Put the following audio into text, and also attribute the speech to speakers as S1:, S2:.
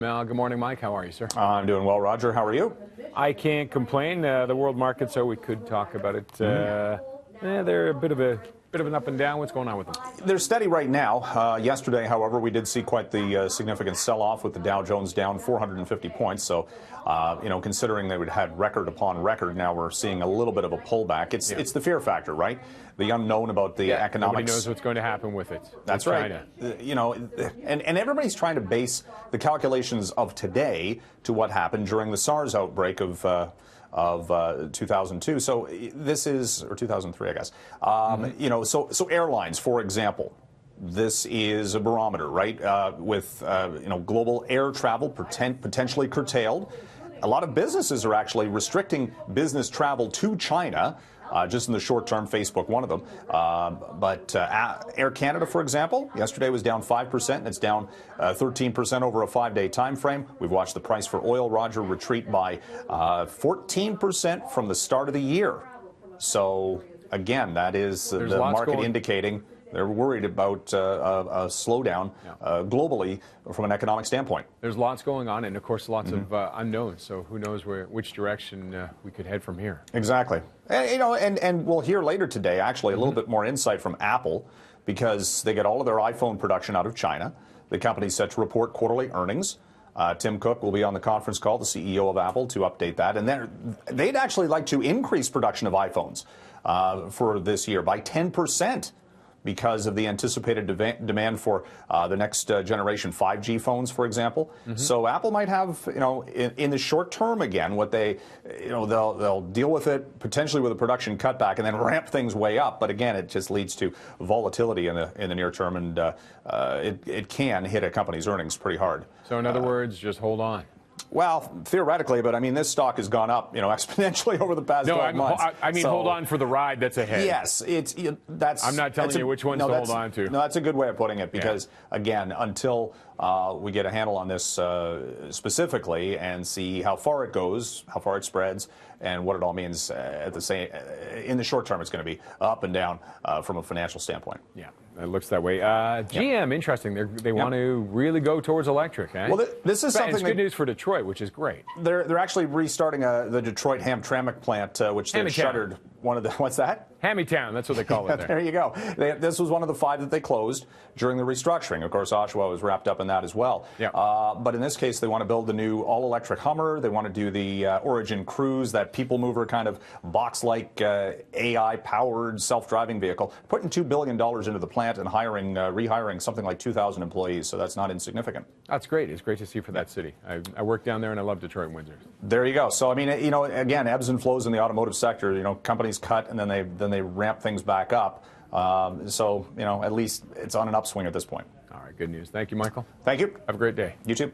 S1: Good morning, Mike. How are you, sir?
S2: I'm doing well, Roger. How are you?
S1: I can't complain. The world market, so we could talk about it. They're a bit of an up and down. What's going on with them?
S2: They're steady right now. Yesterday, however, we did see quite the significant sell-off with the Dow Jones down 450 points. So, considering they would had record upon record, now we're seeing a little bit of a pullback. It's the fear factor, right? The unknown about the economics.
S1: Nobody knows what's going to happen with it.
S2: That's right. And everybody's trying to base the calculations of today to what happened during the SARS outbreak of 2002. So this is, or 2003, I guess. So airlines, for example, this is a barometer, right? With global air travel potentially curtailed. A lot of businesses are actually restricting business travel to China. Just in the short term, Facebook, one of them. But Air Canada, for example, yesterday was down 5%, and it's down 13% over a 5-day time frame. We've watched the price for oil, Roger, retreat by 14% from the start of the year. So, again, that is the market indicating they're worried about a slowdown globally from an economic standpoint.
S1: There's lots going on, and of course, lots of unknowns. So who knows which direction we could head from here?
S2: Exactly. And we'll hear later today, actually, a little bit more insight from Apple, because they get all of their iPhone production out of China. The company's set to report quarterly earnings. Tim Cook will be on the conference call, the CEO of Apple, to update that. And they'd actually like to increase production of iPhones for this year by 10%. Because of the anticipated demand for the next generation 5G phones, for example. So Apple might have, in the short term again, what they'll deal with it potentially with a production cutback and then ramp things way up. But again, it just leads to volatility in the near term, and it can hit a company's earnings pretty hard.
S1: So in other words, just hold on.
S2: Well, theoretically, but I mean, this stock has gone up, exponentially over the past 12 months.
S1: I mean, hold on for the ride that's ahead.
S2: Yes, that's.
S1: I'm not telling you which ones to hold on to.
S2: No, that's a good way of putting it, because again, until we get a handle on this specifically and see how far it goes, how far it spreads, and what it all means in the short term, it's going to be up and down from a financial standpoint.
S1: Yeah, it looks that way. GM, interesting. They want to really go towards electric. Eh?
S2: Well, this is something.
S1: It's good news for Detroit, which is great.
S2: They're actually restarting the Detroit Hamtramck plant, which they've shuttered. One of the, what's that?
S1: Hammy-town, that's what they call it there.
S2: There you go. This was one of the 5 that they closed during the restructuring. Of course, Oshawa was wrapped up in that as well.
S1: Yeah.
S2: But in this case, they want to build the new all-electric Hummer. They want to do the Origin Cruise, that people mover kind of box-like AI-powered self-driving vehicle, putting $2 billion into the plant and rehiring something like 2,000 employees. So that's not insignificant.
S1: That's great. It's great to see for that city. I work down there, and I love Detroit and Windsor.
S2: There you go. So, I mean, again, ebbs and flows in the automotive sector. Companies cut, and then they ramp things back up. So, at least it's on an upswing at this point.
S1: All right, good news. Thank you, Michael.
S2: Thank you.
S1: Have a great day.
S2: You too.